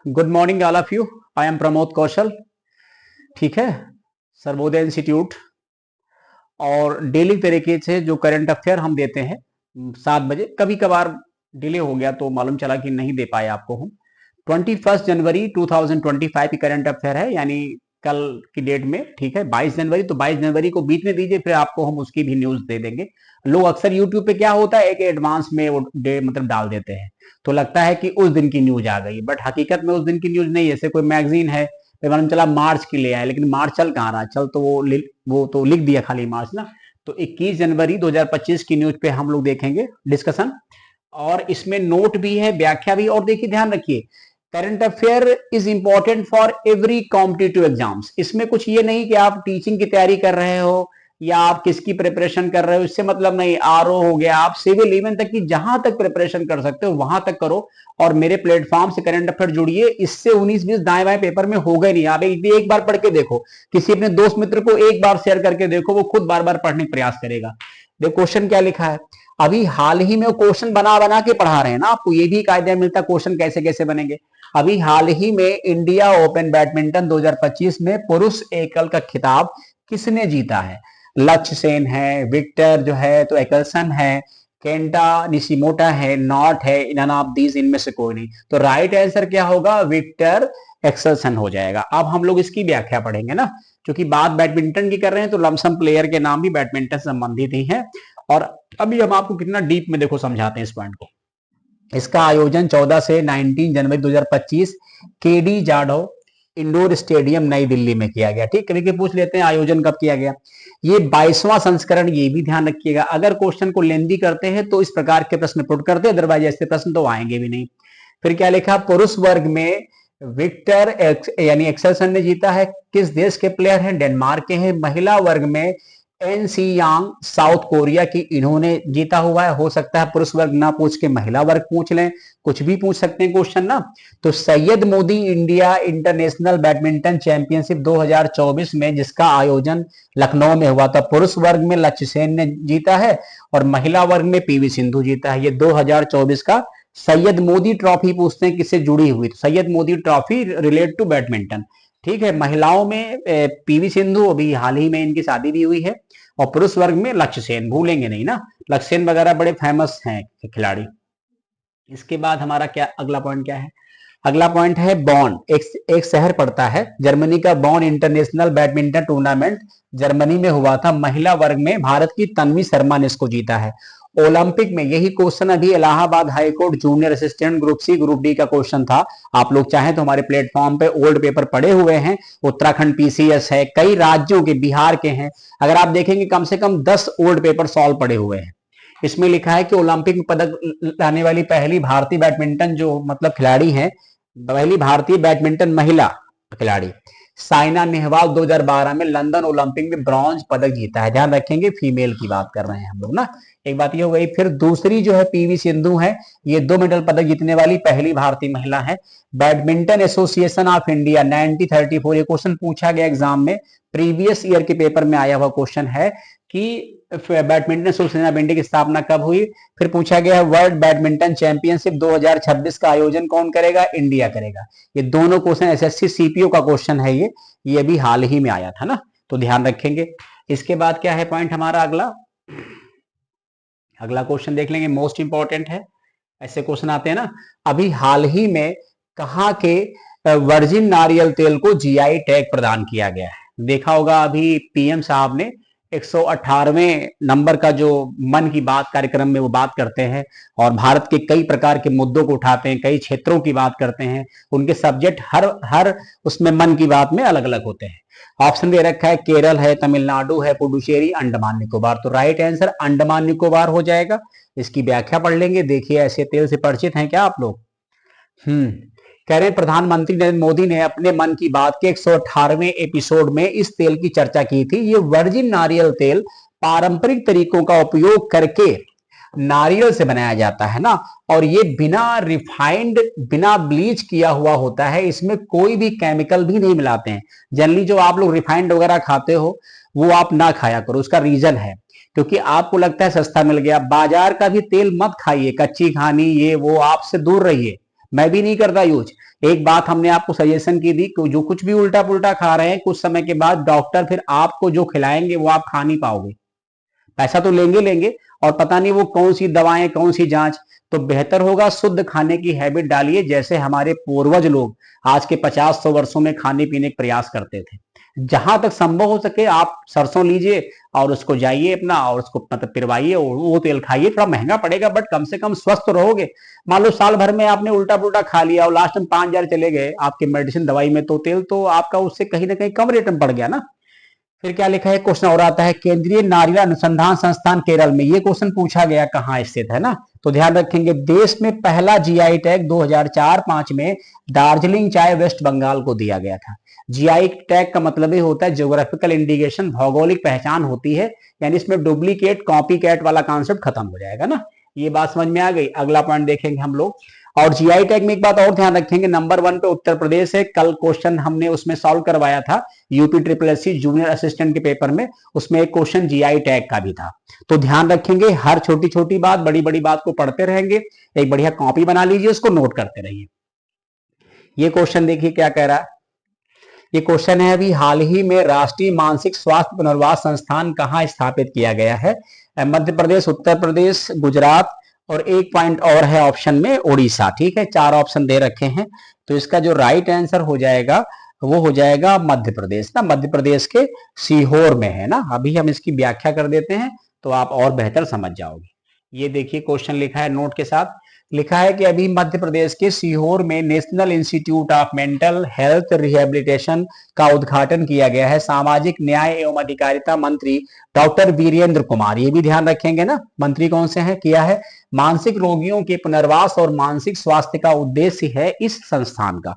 Good morning all of you. I am Pramod Kaushal. ठीक है, Sarvodaya institute. और डेली तरीके से जो करंट अफेयर हम देते हैं 7 बजे, कभी कभार डिले हो गया तो मालूम चला कि नहीं दे पाए आपको हम। 21 जनवरी 2025 की करंट अफेयर है, यानी कल की डेट में। ठीक है, 22 जनवरी, तो 22 जनवरी को बीच में दीजिए, फिर आपको हम उसकी भी न्यूज दे देंगे। लोग अक्सर यूट्यूब पे क्या होता है, एक एडवांस में वो डे मतलब डाल देते हैं, तो लगता है कि उस दिन की न्यूज आ गई, बट हकीकत में उस दिन की न्यूज नहीं है। जैसे कोई मैगजीन है, फिर मालूम चला मार्च की ले आए, लेकिन मार्च चल कहाँ रहा, चल तो वो तो लिख दिया खाली मार्च ना। तो 21 जनवरी 2025 की न्यूज पे हम लोग देखेंगे डिस्कशन, और इसमें नोट भी है, व्याख्या भी। और देखिए, ध्यान रखिए, current affair is important for every competitive exams. इसमें कुछ ये नहीं कि आप टीचिंग की तैयारी कर रहे हो या आप किसकी प्रिपरेशन कर रहे हो, इससे मतलब नहीं। आरओ हो गया, आप सिविल इवन तक की जहां तक प्रिपरेशन कर सकते हो वहां तक करो, और मेरे प्लेटफॉर्म से करंट अफेयर जुड़िए। इससे 19-20 दाएं बाएं पेपर में होगा ही नहीं। आप एक बार पढ़ के देखो, किसी अपने दोस्त मित्र को एक बार शेयर करके देखो, वो खुद बार बार पढ़ने का प्रयास करेगा। देखो क्वेश्चन क्या लिखा है। अभी हाल ही में वो क्वेश्चन बना बना के पढ़ा रहे हैं ना, आपको ये भी एक आइडिया मिलता है क्वेश्चन कैसे कैसे बनेंगे। अभी हाल ही में इंडिया ओपन बैडमिंटन 2025 में पुरुष एकल का खिताब किसने जीता है? लक्ष्य सेन है, विक्टर जो है तो एकलसन है, केंटा निशिमोटा है, नॉट है, नन ऑफ दीज, इनमें से कोई नहीं। तो राइट आंसर क्या होगा? विक्टर एक्सलसन हो जाएगा। अब हम लोग इसकी व्याख्या पढ़ेंगे ना, क्योंकि बात बैडमिंटन की कर रहे हैं तो लमसम प्लेयर के नाम भी बैडमिंटन से संबंधित ही है। और अभी हम आपको कितना डीप में देखो समझाते हैं इस पॉइंट को। इसका आयोजन 14 से 19 जनवरी 2025 केडी जाधव इंडोर स्टेडियम नई दिल्ली में किया गया। ठीक, कभी पूछ लेते हैं आयोजन कब किया गया। ये 22वां संस्करण, ये भी ध्यान रखिएगा। अगर क्वेश्चन को लेंदी करते हैं तो इस प्रकार के प्रश्न पुट करते हैं, अदरवाइज ऐसे प्रश्न तो आएंगे भी नहीं। फिर क्या लिखा? पुरुष वर्ग में विक्टर यानी एक्सेलसन ने जीता है। किस देश के प्लेयर हैं? डेनमार्क के हैं। महिला वर्ग में एन सी यांग साउथ कोरिया की, इन्होंने जीता हुआ है। हो सकता है पुरुष वर्ग ना पूछ के महिला वर्ग पूछ लें, कुछ भी पूछ सकते हैं क्वेश्चन ना। तो Syed Modi India international badminton championship 2024 में, जिसका आयोजन लखनऊ में हुआ था, पुरुष वर्ग में लक्ष्य सेन ने जीता है और महिला वर्ग में पीवी सिंधु जीता है। ये 2024 का सैयद मोदी ट्रॉफी पूछते हैं किससे जुड़ी हुई, तो Syed Modi trophy relate to badminton. ठीक है, महिलाओं में पीवी सिंधु, अभी हाल ही में इनकी शादी भी हुई है। और पुरुष वर्ग में लक्ष्य सेन, भूलेंगे नहीं ना, लक्ष्य सेन वगैरह बड़े फेमस हैं खिलाड़ी। इसके बाद हमारा क्या अगला पॉइंट क्या है? अगला पॉइंट है बॉन। एक शहर पड़ता है जर्मनी का, बॉन इंटरनेशनल बैडमिंटन टूर्नामेंट जर्मनी में हुआ था। महिला वर्ग में भारत की तन्वी शर्मा ने इसको जीता है। ओलंपिक में, यही क्वेश्चन अभी Allahabad high court junior assistant group C group D का क्वेश्चन था। आप लोग चाहें तो हमारे प्लेटफॉर्म पे ओल्ड पेपर पड़े हुए हैं। उत्तराखंड पीसीएस है, कई राज्यों के, बिहार के हैं। अगर आप देखेंगे कम से कम 10 ओल्ड पेपर सॉल्व पड़े हुए हैं। इसमें लिखा है कि ओलंपिक में पदक लाने वाली पहली भारतीय बैडमिंटन जो मतलब खिलाड़ी हैं, पहली भारतीय बैडमिंटन महिला खिलाड़ी साइना नेहवाल 2012 में लंदन ओलंपिक में ब्रॉन्ज पदक जीता है। ध्यान रखेंगे, फीमेल की बात कर रहे हैं हम लोग ना। एक बात ये हो गई। फिर दूसरी जो है पीवी सिंधु है, ये 2 मेडल पदक जीतने वाली पहली भारतीय महिला है। बैडमिंटन एसोसिएशन ऑफ इंडिया 1934, ये क्वेश्चन पूछा गया एग्जाम में, प्रीवियस ईयर के पेपर में आया हुआ क्वेश्चन है कि बैडमिंटन एसोसिएशन ऑफ इंडिया की स्थापना कब हुई। फिर पूछा गया है वर्ल्ड बैडमिंटन चैंपियनशिप 2026 का आयोजन कौन करेगा? इंडिया करेगा। ये दोनों क्वेश्चन एसएससी सीपीओ का क्वेश्चन है, ये भी हाल ही में आया था ना, तो ध्यान रखेंगे। इसके बाद क्या है पॉइंट हमारा अगला? अगला क्वेश्चन देख लेंगे, मोस्ट इंपॉर्टेंट है। ऐसे क्वेश्चन आते हैं ना। अभी हाल ही में कहाँ के वर्जिन नारियल तेल को जीआई टैग प्रदान किया गया है? देखा होगा अभी पीएम साहब ने 118वें नंबर का जो मन की बात कार्यक्रम में वो बात करते हैं, और भारत के कई प्रकार के मुद्दों को उठाते हैं, कई क्षेत्रों की बात करते हैं। उनके सब्जेक्ट हर उसमें मन की बात में अलग अलग होते हैं। ऑप्शन दे रखा है केरल है, तमिलनाडु है, पुडुचेरी, अंडमान निकोबार। तो राइट आंसर अंडमान निकोबार हो जाएगा। इसकी व्याख्या पढ़ लेंगे। देखिए, ऐसे तेल से परिचित हैं क्या आप लोग? कह रहे हैं प्रधानमंत्री नरेंद्र मोदी ने अपने मन की बात के 118वें एपिसोड में इस तेल की चर्चा की थी। ये वर्जिन नारियल तेल पारंपरिक तरीकों का उपयोग करके नारियल से बनाया जाता है ना, और ये बिना रिफाइंड, बिना ब्लीच किया हुआ होता है। इसमें कोई भी केमिकल भी नहीं मिलाते हैं। जनरली जो आप लोग रिफाइंड वगैरह खाते हो वो आप ना खाया करो। उसका रीजन है क्योंकि आपको लगता है सस्ता मिल गया। बाजार का भी तेल मत खाइए, कच्ची खानी ये वो, आपसे दूर रहिए। मैं भी नहीं करता यूज। एक बात हमने आपको सजेशन की थी कि जो कुछ भी उल्टा पुल्टा खा रहे हैं, कुछ समय के बाद डॉक्टर फिर आपको जो खिलाएंगे वो आप खा नहीं पाओगे। पैसा तो लेंगे लेंगे, और पता नहीं वो कौन सी दवाएं, कौन सी जांच। तो बेहतर होगा शुद्ध खाने की हैबिट डालिए, जैसे हमारे पूर्वज लोग आज के 50-100 वर्षों में खाने पीने का प्रयास करते थे। जहां तक संभव हो सके आप सरसों लीजिए और उसको जाइए अपना, और उसको मतलब पिरवाइए, और वो तेल खाइए। थोड़ा महंगा पड़ेगा बट कम से कम स्वस्थ रहोगे। मान लो साल भर में आपने उल्टा पुल्टा खा लिया और लास्ट में 5,000 चले गए आपके मेडिसिन दवाई में, तो तेल तो आपका उससे कहीं ना कहीं कम रेट में पड़ गया ना। फिर क्या लिखा है, क्वेश्चन और आता है, केंद्रीय नारियल अनुसंधान संस्थान केरल में। ये क्वेश्चन पूछा गया कहाँ स्थित है ना, तो ध्यान रखेंगे। देश में पहला जीआई टैग 2004-5 में दार्जिलिंग चाय वेस्ट बंगाल को दिया गया था। जीआई टैग का मतलब ही होता है ज्योग्राफिकल इंडिकेशन, भौगोलिक पहचान होती है, यानी इसमें डुप्लीकेट कॉपी कैट वाला कॉन्सेप्ट खत्म हो जाएगा ना। ये बात समझ में आ गई। अगला पॉइंट देखेंगे हम लोग। और जीआई टैग में एक बात और ध्यान रखेंगे, नंबर 1 पे उत्तर प्रदेश है। कल क्वेश्चन हमने उसमें सॉल्व करवाया था यूपी SSSC जूनियर असिस्टेंट के पेपर में, उसमें एक क्वेश्चन जीआई टैग का भी था। तो ध्यान रखेंगे, हर छोटी छोटी बात, बड़ी बड़ी बात को पढ़ते रहेंगे। एक बढ़िया कॉपी बना लीजिए, उसको नोट करते रहिए। ये क्वेश्चन देखिए क्या कह रहा है। ये क्वेश्चन है, अभी हाल ही में राष्ट्रीय मानसिक स्वास्थ्य पुनर्वास संस्थान कहाँ स्थापित किया गया है? मध्य प्रदेश, उत्तर प्रदेश, गुजरात, और एक पॉइंट और है ऑप्शन में उड़ीसा। ठीक है, 4 ऑप्शन दे रखे हैं। तो इसका जो राइट आंसर हो जाएगा वो हो जाएगा मध्य प्रदेश ना, मध्य प्रदेश के सीहोर में है ना। अभी हम इसकी व्याख्या कर देते हैं तो आप और बेहतर समझ जाओगे। ये देखिए क्वेश्चन लिखा है नोट के साथ। लिखा है कि अभी मध्य प्रदेश के सीहोर में national institute of mental health rehabilitation का उद्घाटन किया गया है। सामाजिक न्याय एवं अधिकारिता मंत्री डॉक्टर वीरेंद्र कुमार, ये भी ध्यान रखेंगे ना, मंत्री कौन से हैं, किया है। मानसिक रोगियों के पुनर्वास और मानसिक स्वास्थ्य का उद्देश्य है इस संस्थान का।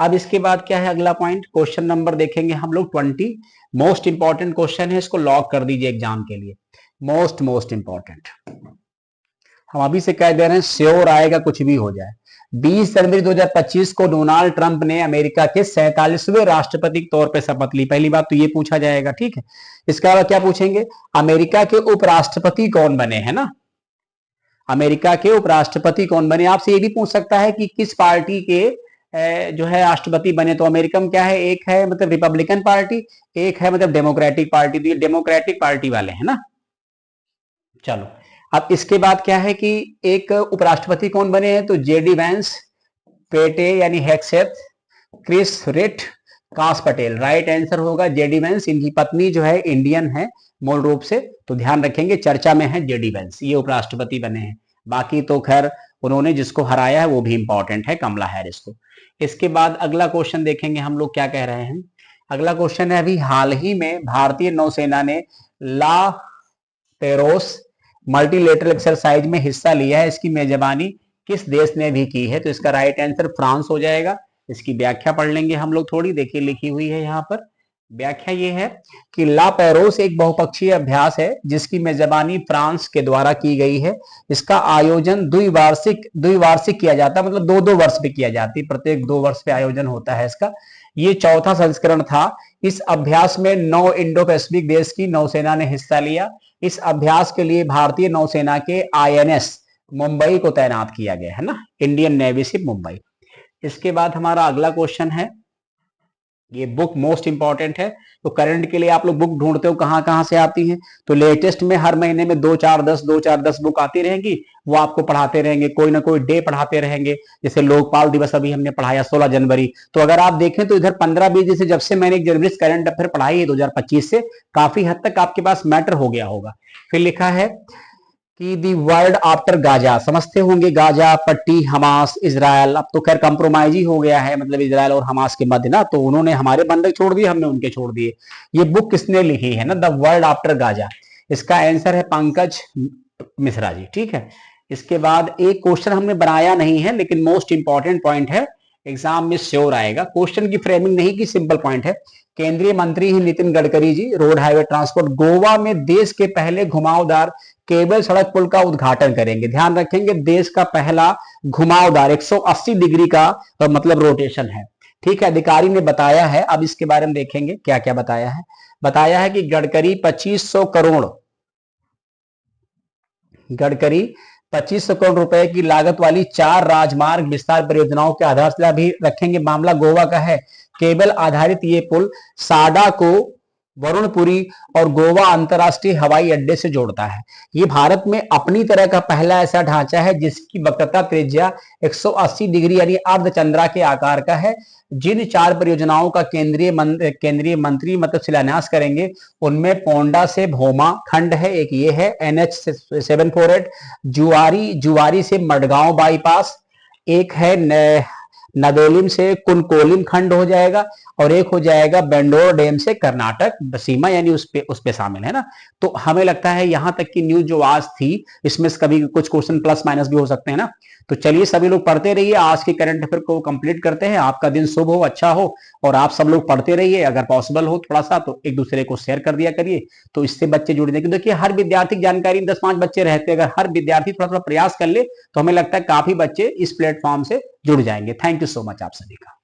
अब इसके बाद क्या है अगला पॉइंट, क्वेश्चन नंबर देखेंगे हम लोग 20। मोस्ट इंपॉर्टेंट क्वेश्चन है, इसको लॉक कर दीजिए एग्जाम के लिए। मोस्ट इंपॉर्टेंट, हम अभी से कह दे रहे हैं, श्योर आएगा कुछ भी हो जाए। 20 जनवरी 2025 को डोनाल्ड ट्रंप ने अमेरिका के 47वें राष्ट्रपति के तौर पर शपथ ली। पहली बात तो ये पूछा जाएगा, ठीक है। इसके अलावा क्या पूछेंगे, अमेरिका के उपराष्ट्रपति कौन बने, है ना। अमेरिका के उपराष्ट्रपति कौन बने। आपसे ये भी पूछ सकता है कि किस पार्टी के जो है राष्ट्रपति बने। तो अमेरिका में क्या है, एक है मतलब रिपब्लिकन पार्टी, एक है मतलब डेमोक्रेटिक पार्टी। तो ये डेमोक्रेटिक पार्टी वाले हैं ना। चलो, अब इसके बाद क्या है कि एक उपराष्ट्रपति कौन बने हैं, तो जेडी वैंस, पेटे यानी हेक्सेथ, क्रिस रिट, कास पटेल। राइट आंसर होगा जेडी वैंस। इनकी पत्नी जो है इंडियन है मूल रूप से, तो ध्यान रखेंगे चर्चा में है जेडी वैंस, ये उपराष्ट्रपति बने हैं। बाकी तो खैर उन्होंने जिसको हराया है वो भी इंपॉर्टेंट है, कमला हैरिस को। इसके बाद अगला क्वेश्चन देखेंगे हम लोग क्या कह रहे हैं। अगला क्वेश्चन है, अभी हाल ही में भारतीय नौसेना ने ला पेरोस मल्टीलेटरल एक्सरसाइज में हिस्सा लिया है। इसकी मेजबानी किस देश ने भी की है, तो इसका राइट आंसर फ्रांस हो जाएगा। इसकी व्याख्या पढ़ लेंगे हम लोग थोड़ी, देखिए लिखी हुई है यहाँ पर। व्याख्या ये है कि ला पेरोस एक बहुपक्षीय अभ्यास है जिसकी मेजबानी फ्रांस के द्वारा की गई है। इसका आयोजन द्विवार्षिक किया जाता है, मतलब 2-2 वर्ष पे किया जाती है, प्रत्येक 2 वर्ष पे आयोजन होता है इसका। ये चौथा संस्करण था। इस अभ्यास में 9 इंडो पैसिफिक देश की नौसेना ने हिस्सा लिया। इस अभ्यास के लिए भारतीय नौसेना के INS मुंबई को तैनात किया गया है ना, इंडियन नेवी शिप मुंबई। इसके बाद हमारा अगला क्वेश्चन है, ये बुक मोस्ट इंपॉर्टेंट है। तो करंट के लिए आप लोग बुक ढूंढते हो कहां कहां से आती है, तो लेटेस्ट में हर महीने में 2-4-10 बुक आती रहेंगी, वो आपको पढ़ाते रहेंगे, कोई ना कोई डे पढ़ाते रहेंगे। जैसे लोकपाल दिवस अभी हमने पढ़ाया 16 जनवरी। तो अगर आप देखें तो इधर 15-20 दिन से, जब से मैंने एक जर्नलिस्ट करंट अफेयर पढ़ाई है 2025 से, काफी हद तक आपके पास मैटर हो गया होगा। फिर लिखा है कि दी वर्ल्ड आफ्टर गाजा, समझते होंगे गाजा पट्टी, हमास, इजराइल। अब तो खैर कंप्रोमाइज ही हो गया है, मतलब इजराइल और हमास के मध्य ना, तो उन्होंने हमारे बंधक छोड़ दिए, हमने उनके छोड़ दिए। ये बुक किसने लिखी है ना, द वर्ल्ड आफ्टर गाजा। इसका आंसर है पंकज मिश्रा जी, ठीक है। इसके बाद एक क्वेश्चन हमने बनाया नहीं है, लेकिन मोस्ट इंपॉर्टेंट पॉइंट है, एग्जाम में श्योर आएगा। क्वेश्चन की फ्रेमिंग नहीं की, सिंपल पॉइंट है। केंद्रीय मंत्री ही Nitin Gadkari ji, road highway transport, Goa में देश के पहले घुमावदार केबल सड़क पुल का उद्घाटन करेंगे। ध्यान रखेंगे, देश का पहला घुमावदार 180 डिग्री का मतलब रोटेशन है, ठीक है, अधिकारी ने बताया है। अब इसके बारे में देखेंगे क्या क्या बताया है। बताया है कि गडकरी 2500 करोड़ रुपए की लागत वाली 4 राजमार्ग विस्तार परियोजनाओं की आधारशिला भी रखेंगे। मामला गोवा का है। केबल आधारित ये पुल साडा को वरुणपुरी और गोवा अंतर्राष्ट्रीय हवाई अड्डे से जोड़ता है। ये भारत में अपनी तरह का पहला ऐसा ढांचा है जिसकी वक्रता त्रिज्या 180 डिग्री यानी अर्धचंद्रा के आकार का है। जिन 4 परियोजनाओं का केंद्रीय मंत्री मतलब शिलान्यास करेंगे उनमें पोंडा से भोमा खंड है, एक ये है NH 748, जुआरी से मडगांव बाईपास, एक है नदोलिम से कुनकोलिम खंड हो जाएगा और एक हो जाएगा बेंडोर डैम से कर्नाटक सीमा यानी उस पे शामिल है ना। तो हमें लगता है यहां तक की न्यूज जो आज थी इसमें कभी कुछ क्वेश्चन प्लस माइनस भी हो सकते हैं ना। तो चलिए सभी लोग पढ़ते रहिए, आज के करंट अफेयर को कंप्लीट करते हैं। आपका दिन शुभ हो, अच्छा हो और आप सब लोग पढ़ते रहिए। अगर पॉसिबल हो थोड़ा सा तो एक दूसरे को शेयर कर दिया करिए, तो इससे बच्चे जुड़ जाएंगे। देखिए हर विद्यार्थी की जानकारी 10-5 बच्चे रहते हैं, अगर हर विद्यार्थी थोड़ा थोड़ा प्रयास कर ले तो हमें लगता है काफी बच्चे इस प्लेटफॉर्म से जुड़ जाएंगे। थैंक यू सो मच आप सभी का।